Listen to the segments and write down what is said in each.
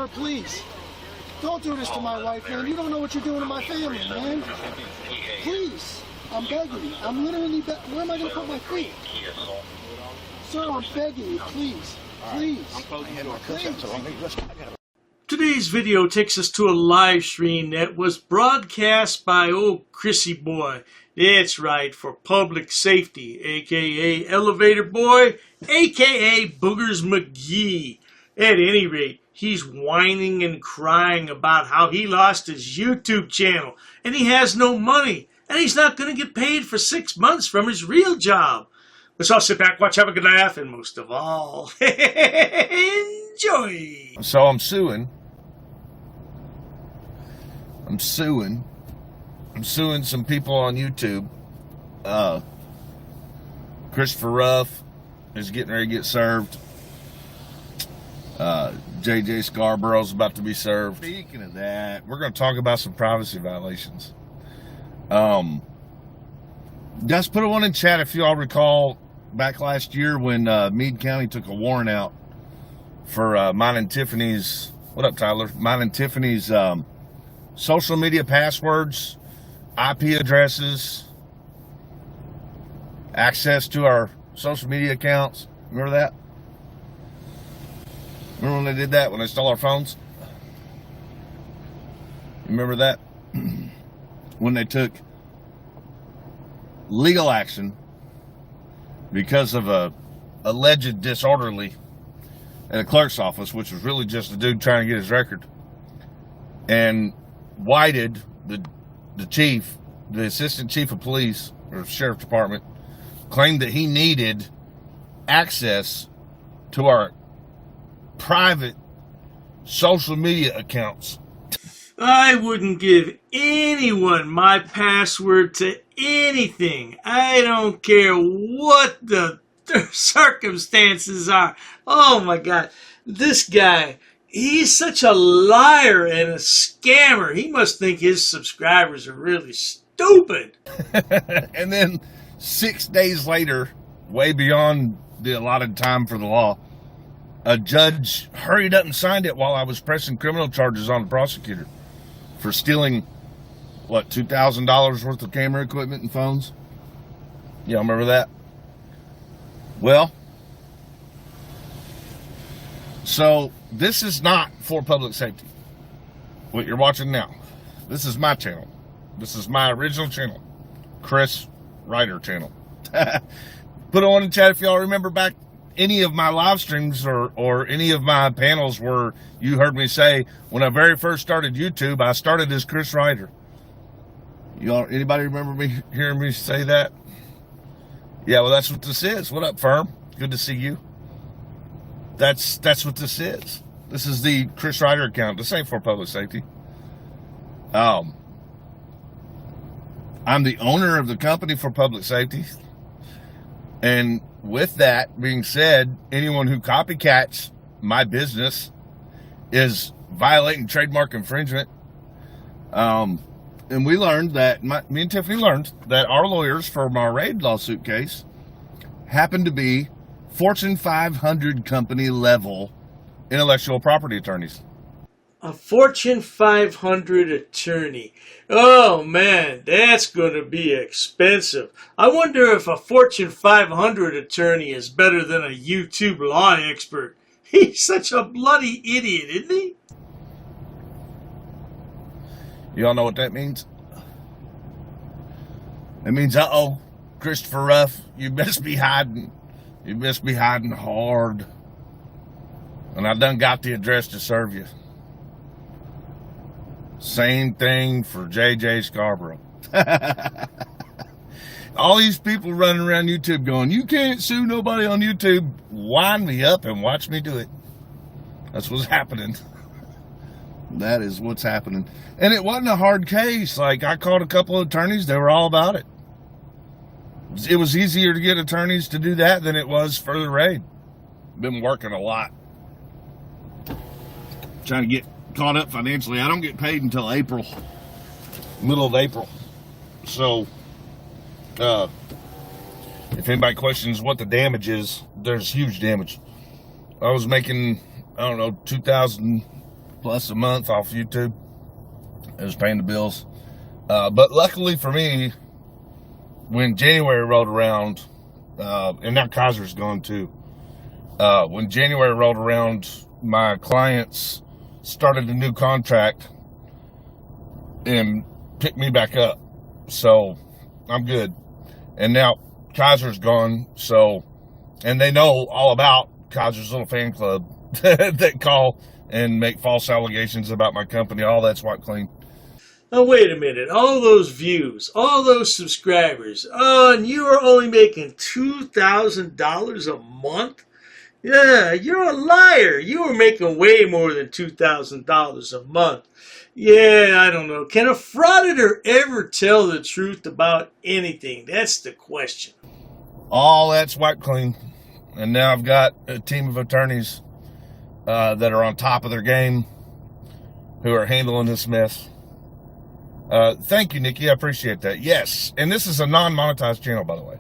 Sir, please. Don't do this to my wife, man. You don't know what you're doing to my family, man. Please. I'm begging you. I'm literally where am I going to put my feet? Sir, I'm begging you, please. Please. Please. Today's video takes us to a live stream that was broadcast by old Chrissy Boy. That's right, for public safety, aka Elevator Boy, aka Boogers McGee. At any rate, he's whining and crying about how he lost his YouTube channel and he has no money and he's not going to get paid for 6 months from his real job. Let's all sit back, watch, have a good laugh, and most of all, enjoy. So I'm suing some people on YouTube. Christopher Ruff is getting ready to get served. JJ Scarborough's about to be served. Speaking of that, we're going to talk about some privacy violations. Guys, put one in chat if you all recall back last year when Meade County took a warrant out for mine and Tiffany's. What up, Tyler? Mine and Tiffany's social media passwords, IP addresses, access to our social media accounts. Remember that? Remember when they did that, when they stole our phones? Remember that? When they took legal action because of a alleged disorderly at a clerk's office, which was really just a dude trying to get his record, and Whited, the chief, the assistant chief of police or sheriff department, claimed that he needed access to our private social media accounts. I wouldn't give anyone my password to anything. I don't care what the circumstances are. Oh my God. This guy, he's such a liar and a scammer. He must think his subscribers are really stupid. And then 6 days later, way beyond the allotted time for the law, a judge hurried up and signed it while I was pressing criminal charges on the prosecutor for stealing, what, $2,000 worth of camera equipment and phones? Y'all remember that? Well, so this is not for public safety, what you're watching now. This is my channel. This is my original channel, Chris Ryder channel. Put on in chat if y'all remember back any of my live streams or any of my panels where you heard me say, when I very first started YouTube, I started as Chris Ryder. Y'all, anybody remember me hearing me say that? Yeah, well, that's what this is. What up, firm? Good to see you. That's what this is. This is the Chris Ryder account. This ain't for public safety. I'm the owner of the company for public safety. And with that being said, anyone who copycats my business is violating trademark infringement. And we learned that, me and Tiffany learned that our lawyers for my raid lawsuit case happen to be Fortune 500 company level intellectual property attorneys. A Fortune 500 attorney. Oh man, that's going to be expensive. I wonder if a Fortune 500 attorney is better than a YouTube law expert. He's such a bloody idiot, isn't he? Y'all know what that means? It means, uh-oh, Christopher Ruff, you best be hiding. You best be hiding hard. And I done got the address to serve you. Same thing for JJ Scarborough. All these people running around YouTube going, you can't sue nobody on YouTube. Wind me up and watch me do it. That's what's happening. That is what's happening. And it wasn't a hard case. Like, I called a couple of attorneys. They were all about it. It was easier to get attorneys to do that than it was for the raid. Been working a lot. Trying to get caught up financially. I don't get paid until April. Middle of April. So, if anybody questions what the damage is, there's huge damage. I was making, I don't know, $2,000 plus a month off YouTube. It was paying the bills. But luckily for me, when January rolled around, and now Kaiser's gone too. When January rolled around, my clients started a new contract and picked me back up. So I'm good. And now Kaiser's gone. So, and they know all about Kaiser's little fan club that call and make false allegations about my company. All that's wiped clean. Now, wait a minute. All those views, all those subscribers, oh, and you are only making $2,000 a month? Yeah, you're a liar. You were making way more than $2,000 a month. Yeah, I don't know. Can a frauditor ever tell the truth about anything? That's the question. All that's wiped clean. And now I've got a team of attorneys that are on top of their game who are handling this mess. Thank you, Nikki. I appreciate that. Yes. And this is a non-monetized channel, by the way.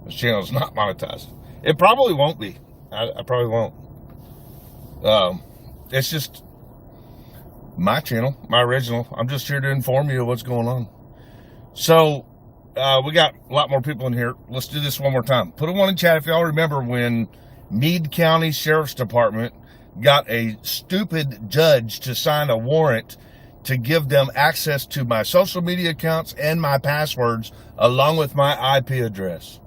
This channel is not monetized. It probably won't be. I probably won't. It's just my channel, my original. I'm just here to inform you of what's going on. So, we got a lot more people in here. Let's do this one more time. Put a 1 in chat if y'all remember when Meade County Sheriff's Department got a stupid judge to sign a warrant to give them access to my social media accounts and my passwords along with my IP address.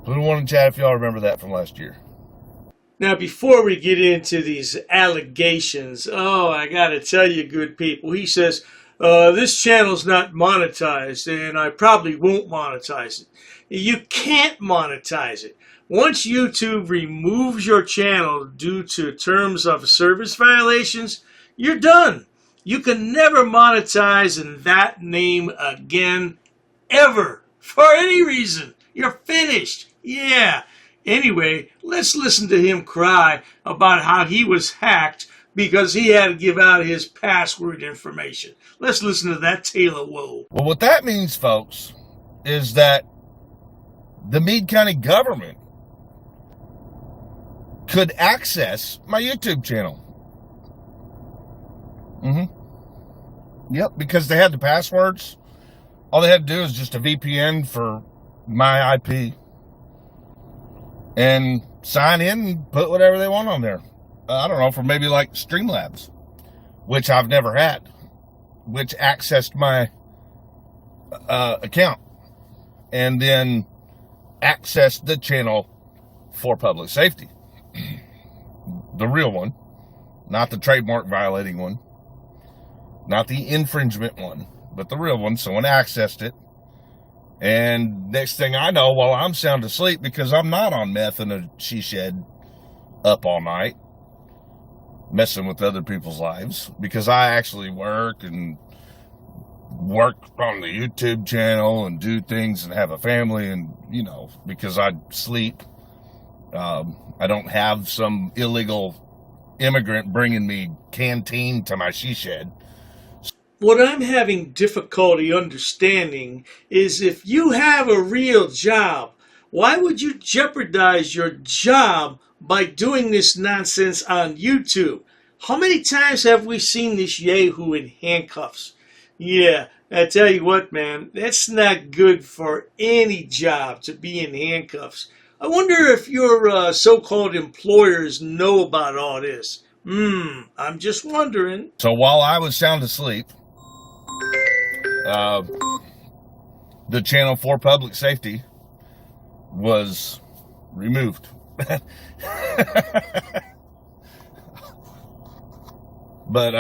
Put a 1 in chat if y'all remember that from last year. Now, before we get into these allegations, oh, I got to tell you, good people, he says, this channel's not monetized, and I probably won't monetize it. You can't monetize it. Once YouTube removes your channel due to terms of service violations, you're done. You can never monetize in that name again, ever, for any reason. You're finished. Yeah. Anyway, let's listen to him cry about how he was hacked because he had to give out his password information. Let's listen to that tale of woe. Well, what that means, folks, is that the Meade County government could access my YouTube channel. Yep, because they had the passwords. All they had to do is just a VPN for my IP and sign in and put whatever they want on there. I don't know, for maybe like Streamlabs, which I've never had, which accessed my account and then accessed the channel for public safety. The real one, not the trademark violating one, not the infringement one, but the real one. Someone accessed it. And next thing I know, while I'm sound asleep, because I'm not on meth in a she shed up all night, messing with other people's lives, because I actually work on the YouTube channel and do things and have a family, and, you know, because I sleep, I don't have some illegal immigrant bringing me canteen to my she shed. What I'm having difficulty understanding is if you have a real job, why would you jeopardize your job by doing this nonsense on YouTube? How many times have we seen this yahoo in handcuffs? Yeah, I tell you what, man, that's not good for any job to be in handcuffs. I wonder if your so-called employers know about all this. I'm just wondering. So while I was sound asleep, the channel for public safety was removed. But,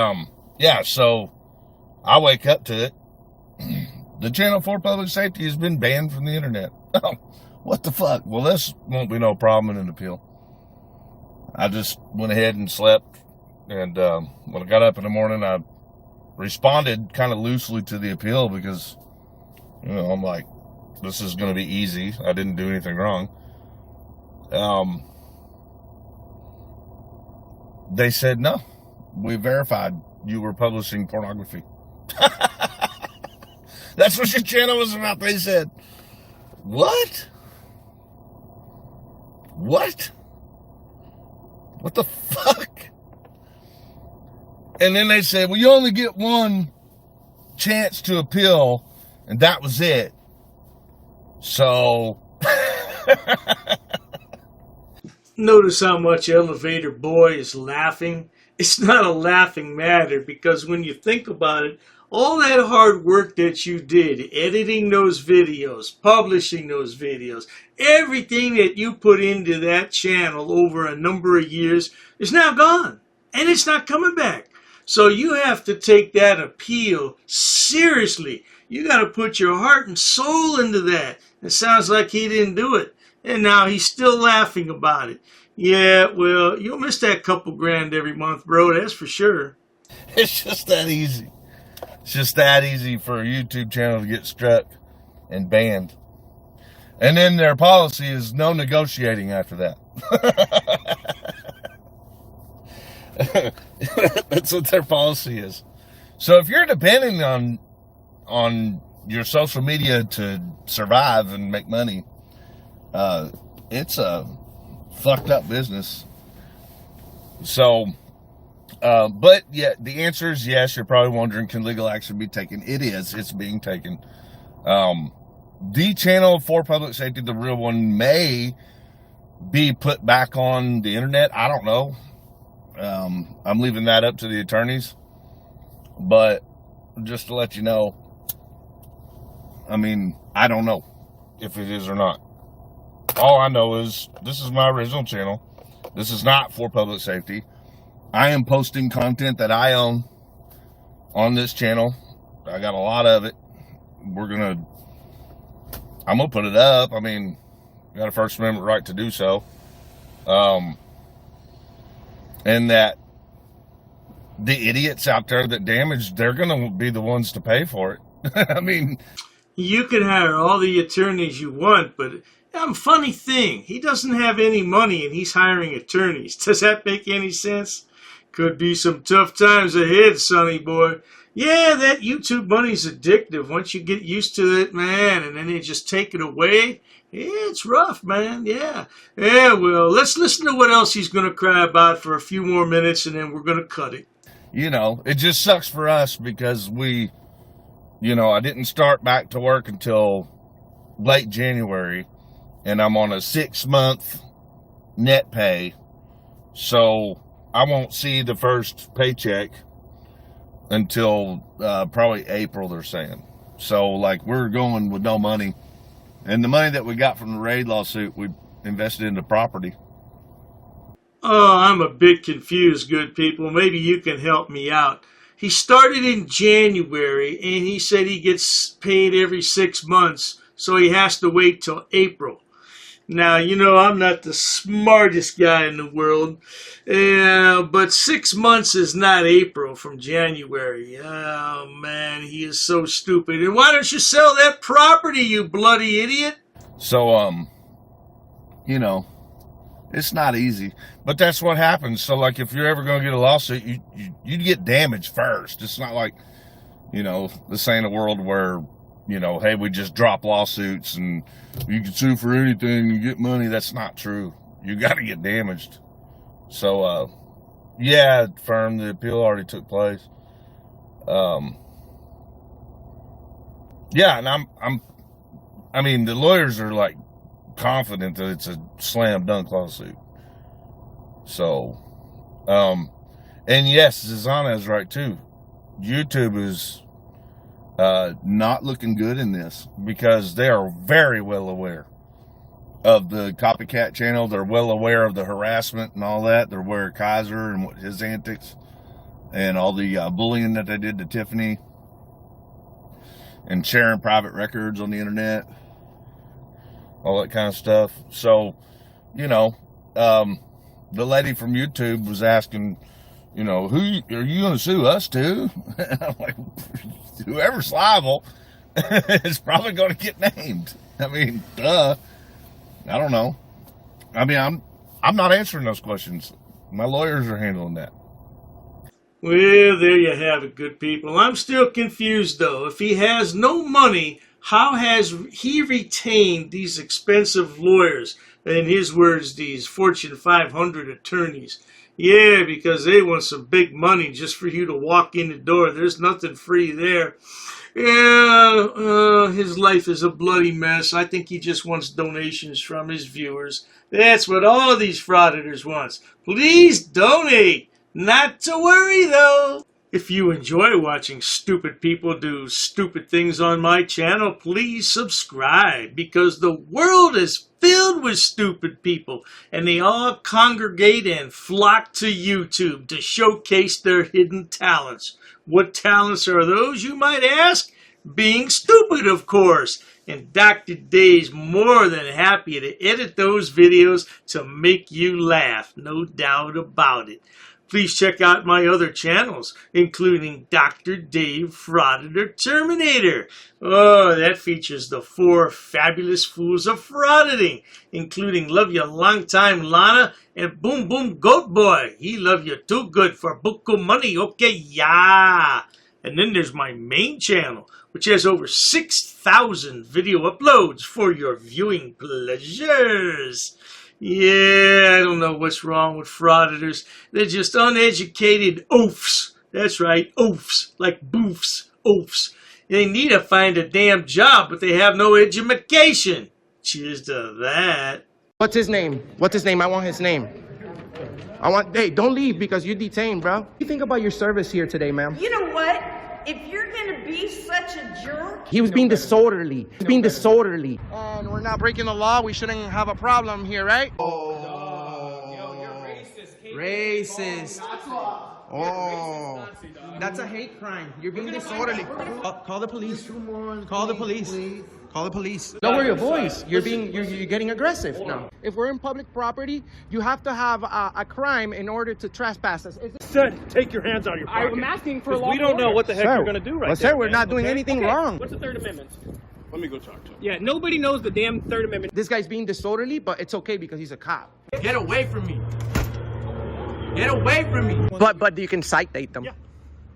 yeah, so I wake up to it. The channel for public safety has been banned from the internet. What the fuck? Well, this won't be no problem in an appeal. I just went ahead and slept. And when I got up in the morning, I responded kind of loosely to the appeal because, you know, I'm like, this is going to be easy. I didn't do anything wrong. They said, no, we verified you were publishing pornography. That's what your channel was about, they said. What? What? What the fuck? And then they said, well, you only get one chance to appeal, and that was it. So Notice how much Elevator Boy is laughing. It's not a laughing matter, because when you think about it, all that hard work that you did, editing those videos, publishing those videos, everything that you put into that channel over a number of years is now gone. And it's not coming back. So you have to take that appeal seriously. You got to put your heart and soul into that. It sounds like he didn't do it. And now he's still laughing about it. Yeah, well, you'll miss that couple grand every month, bro. That's for sure. it's just that easy. It's just that easy for a YouTube channel to get struck and banned. And then their policy is no negotiating after that. That's what their policy is. So if you're depending on your social media to survive and make money, it's a fucked up business. So, but yeah, the answer is yes. You're probably wondering, can legal action be taken? It is. It's being taken. The channel for public safety, the real one, may be put back on the internet. I don't know. I'm leaving that up to the attorneys. But just to let you know, I mean, I don't know if it is or not. All I know is this is my original channel. This is not for public safety. I am posting content that I own on this channel. I got a lot of it. I'm gonna put it up. I mean, I got a First Amendment right to do so. And that the idiots out there that damaged, they're gonna be the ones to pay for it. I mean, You can hire all the attorneys you want, but funny thing, he doesn't have any money and he's hiring attorneys. Does that make any sense? Could be some tough times ahead, sonny boy. Yeah, that YouTube money's addictive. Once you get used to it, man, and then they just take it away, it's rough, man. Yeah. Yeah, well, let's listen to what else he's going to cry about for a few more minutes, and then we're going to cut it. you know, it just sucks for us because I didn't start back to work until late January, and I'm on a 6-month net pay. So I won't see the first paycheck until probably April, they're saying. So, like, we're going with no money. And the money that we got from the raid lawsuit, we invested into property. Oh, I'm a bit confused, good people. Maybe you can help me out. He started in January, and he said he gets paid every 6 months, so he has to wait till April. Now, I'm not the smartest guy in the world, but 6 months is not April from January. Oh, man, he is so stupid. And why don't you sell that property, you bloody idiot? So, it's not easy, but that's what happens. So, like, if you're ever going to get a lawsuit, you get damaged first. It's not like, this ain't a world where, hey, we just drop lawsuits and you can sue for anything and get money. That's not true. You got to get damaged. So, yeah, firm, the appeal already took place. Yeah, and the lawyers are like confident that it's a slam dunk lawsuit. So, and yes, Zizana is right too. YouTube is not looking good in this because they are very well aware of the copycat channel. They're well aware of the harassment and all that. They're aware of Kaiser and what his antics and all the bullying that they did to Tiffany and sharing private records on the internet, all that kind of stuff. So, the lady from YouTube was asking, who are you going to sue us too? I'm like, whoever's liable is probably going to get named. I mean, duh. I don't know. I mean, I'm not answering those questions. My lawyers are handling that. Well, there you have it, good people. I'm still confused, though. If he has no money, how has he retained these expensive lawyers? In his words, these Fortune 500 attorneys. Yeah, because they want some big money just for you to walk in the door. There's nothing free there. Yeah, his life is a bloody mess. I think he just wants donations from his viewers. That's what all of these frauditors want. Please donate. Not to worry, though. If you enjoy watching stupid people do stupid things on my channel, please subscribe, because the world is filled with stupid people, and they all congregate and flock to YouTube to showcase their hidden talents. What talents are those, you might ask? Being stupid, of course. And Dr. Dave's more than happy to edit those videos to make you laugh, no doubt about it. Please check out my other channels, including Dr. Dave Frauditor Terminator. Oh, that features the 4 fabulous fools of frauditing, including Love You Long Time Lana and Boom Boom Goat Boy. He love you too good for buku money, okay, yeah. And then there's my main channel, which has over 6,000 video uploads for your viewing pleasures. Yeah, I don't know what's wrong with frauditors. They're just uneducated oafs. That's right, oafs, like boofs, oafs. They need to find a damn job, but they have no education. Cheers to that. What's his name? What's his name? I want his name. Hey, don't leave because you're detained, bro. What do you think about your service here today, ma'am? You know what? If you're gonna be such a jerk... He was being disorderly. He was being disorderly. And we're not breaking the law. We shouldn't have a problem here, right? Oh. Yo, you're racist. Racist. Oh. That's a hate crime. You're being disorderly. Call the police. Call the police. Call the police. Lower your voice. You're getting aggressive now. If we're in public property, you have to have a crime in order to trespass us. Said, take your hands out of your pocket. I'm asking for a law. We don't know what the heck Sir, you're going to do right now. Sir, we're not doing anything wrong. What's the Third Amendment? Let me go talk to him. Yeah, nobody knows the damn Third Amendment. This guy's being disorderly, but it's okay because he's a cop. Get away from me. Get away from me. But you can citate them. Yeah.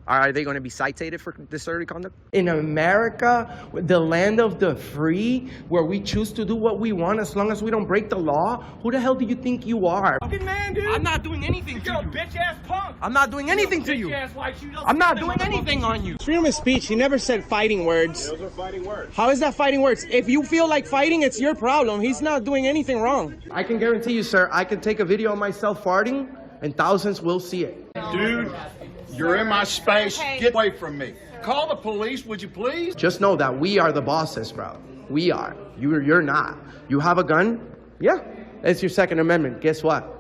Are they going to be cited for disorderly conduct? In America, the land of the free, where we choose to do what we want as long as we don't break the law, who the hell do you think you are? Fucking man, dude. I'm not doing anything to you. You're a bitch-ass punk. I'm not doing anything to you. Bitch-ass white shoe. I'm not doing anything on you. Freedom of speech, he never said fighting words. Those are fighting words. How is that fighting words? If you feel like fighting, it's your problem. He's not doing anything wrong. I can guarantee you, sir, I can take a video of myself farting and thousands will see it. Dude, you're in my space. Get away from me. Call the police, would you please? Just know that we are the bosses, bro. We are. You're not. You have a gun? Yeah. It's your Second Amendment. Guess what?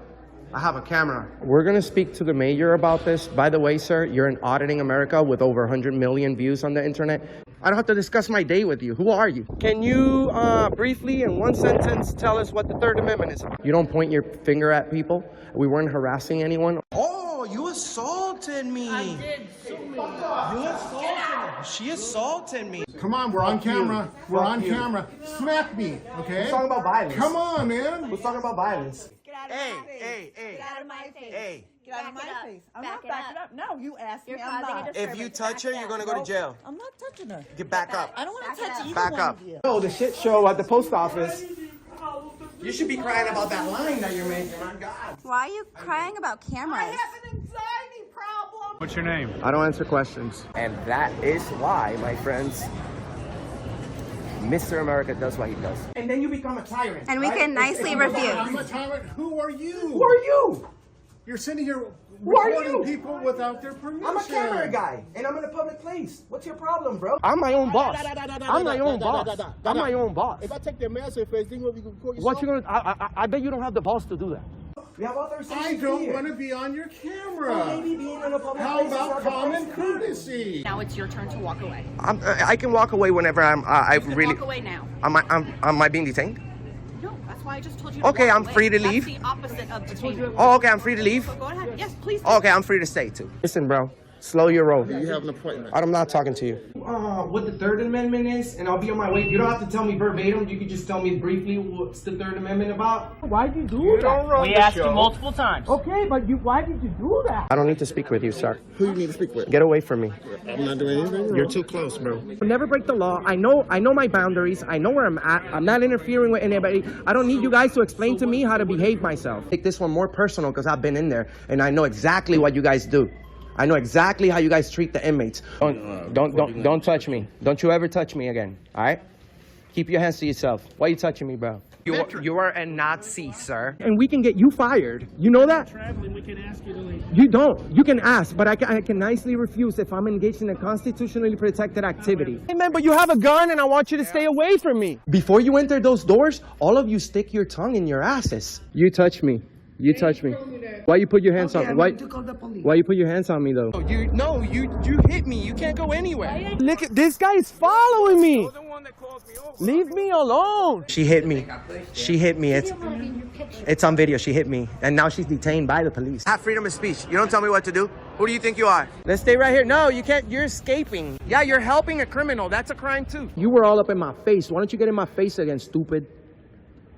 I have a camera. We're going to speak to the mayor about this. By the way, sir, you're in Auditing America with over 100 million views on the internet. I don't have to discuss my day with you. Who are you? Can you briefly, in one sentence, tell us what the Third Amendment is? You don't point your finger at people. We weren't harassing anyone. Oh, you assaulted me. I did so many. You assaulted me. She assaulted me. Come on, we're on camera. We're on camera. Smack me, okay? Who's talking about violence? Come on, man. Who's talking about violence? Get out of Hey, my face. hey, hey. Get out of my face. Hey. Get out of my face. I'm not backing up. No, you asked You're me. I'm causing a not. disturbance. If you touch her, Back you're gonna down. go to jail. I'm not touching her. Get back up. I don't want Back to touch up. either Back one up. of you. Oh, the shit show at the post office. You should be crying about that line that you're making. My God. Why are you crying about cameras? I have an anxiety problem. What's your name? I don't answer questions. And that is why, my friends, Mr. America does what he does. And then you become a tyrant. And we can nicely I'm refuse. a tyrant. Who are you? Who are you? You're sitting here Who are recording you? people without their permission. I'm a camera guy, and I'm in a public place. What's your problem, bro? I'm my own boss. I'm my own boss. I'm my own boss. If I take their massive face, then we can call you. What you gonna? I bet you don't have the balls to do that. We have authorization. I don't want to be on your camera. Maybe being in a public How place is about not the common place. courtesy? Now it's your turn to walk away. I can walk away whenever I'm. I You can really. walk away now. Am I being detained? No, that's why I just told you. Okay, walk I'm away. free to That's leave. the opposite of detainment. Oh, okay. I'm free to leave. So go ahead. Yes, please. Okay, I'm free to stay too. Listen, bro. Slow your roll. You have an appointment. I'm not talking to you. What the Third Amendment is, and I'll be on my way. You don't have to tell me verbatim. You can just tell me briefly what's the Third Amendment about. Why'd you do that? We asked you multiple times. Okay, but why did you do that? I don't need to speak with you, sir. Who you need to speak with? Get away from me. I'm not doing anything wrong. You're too close, bro. Never break the law. I know my boundaries. I know where I'm at. I'm not interfering with anybody. I don't need you guys to explain to me how to behave myself. Take this one more personal because I've been in there and I know exactly what you guys do. I know exactly how you guys treat the inmates. Don't touch me. Don't you ever touch me again. All right? Keep your hands to yourself. Why are you touching me, bro? You are a Nazi, sir. And we can get you fired. You know that? Traveling, we can ask you to leave. You don't. You can ask, but I can nicely refuse if I'm engaged in a constitutionally protected activity. Hey, man, but you have a gun and I want you to stay away from me. Before you enter those doors, all of you stick your tongue in your asses. You touch me. You touch me. Why you put your hands on me? Why you put your hands on me though? You hit me. You can't go anywhere. Look at this guy is following me. Leave me alone. She hit me. She hit me. It's on video. She hit me, and now she's detained by the police. Have freedom of speech. You don't tell me what to do. Who do you think you are? Let's stay right here. No, you can't. You're escaping. Yeah, you're helping a criminal. That's a crime too. You were all up in my face. Why don't you get in my face again, stupid?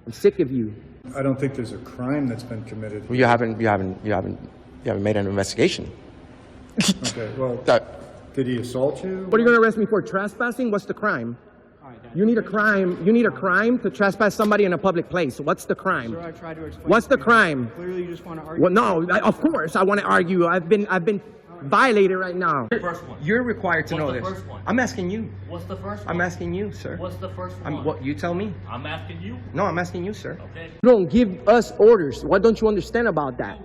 I'm sick of you. I don't think there's a crime that's been committed. You haven't made an investigation. Okay, well, did he assault you? What are you going to arrest me for? Trespassing? What's the crime? You need a crime to trespass somebody in a public place. What's the crime? Sir, I tried to explain. What's the crime? Clearly, you just want to argue. Well, no, of course I want to argue. I've been violated right now. First one. You're required to know What's this. the first one? I'm asking you. What's the first one? I'm asking you, sir. What's the first one? You tell me. I'm asking you. No, I'm asking you, sir. Okay. You don't give us orders. What don't you understand about that?